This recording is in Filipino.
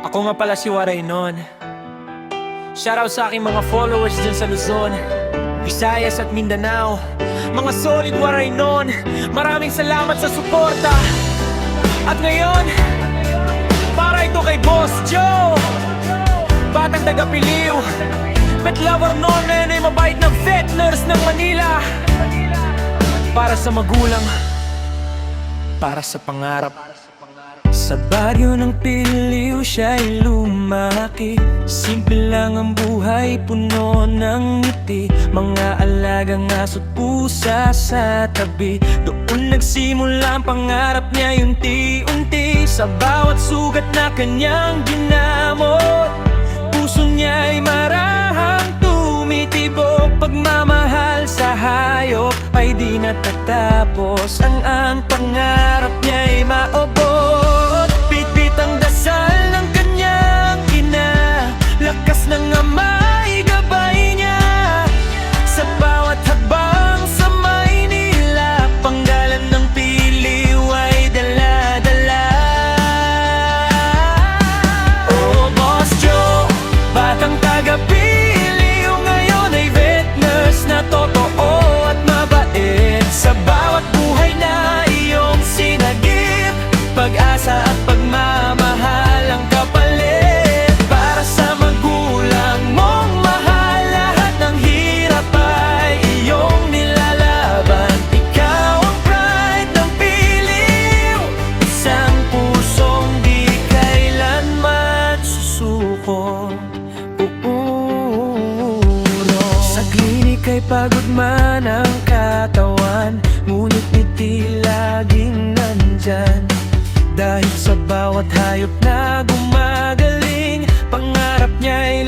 Ako nga pala si Waraynon. Shoutout sa aking mga followers dyan sa Luzon, Visayas at Mindanao. Mga solid Waraynon, maraming salamat sa suporta. At ngayon, para ito kay Boss Joe, batang taga-Piliw, pet lover noon, nenay mabait ng vet nurse ng Manila. Para sa magulang, para sa pangarap. Sa baryo ng Piliw siya'y lumaki. Simple lang ang buhay, puno ng ngiti. Mga alagang aso't pusa sa tabi. Doon nagsimula ang pangarap niya unti-unti. Sa bawat sugat na kanyang ginamot, puso niya'y marahang tumitibok. Pagmamahal sa hayop ay di natatapos. Ang pangarap niya'y maabot. Bitbit ang dasal ng kanyang ina, lakas ng ama gabay niya. Sa bawat hakbang sa Maynila, panggalan ng Piliw ay dala-dala. Oh, Boss Joe, batang taga-Piliw, ngayon ay vet nurse na totoo at mabait. Sa bawat buhay na iyong sinagip, pag-asa at pagmamahal ang kapalit. Para sa magulang mong mahal, lahat ng hirap ay iyong nilalaban. Ikaw ang pride ng Piliw, isang pusong di kailanman susuko. Sa klinik ay pagod man ang katawan, ngunit ngiti laging nandyan. Dahil sa bawat hayop na gumagaling, pangarap niya ay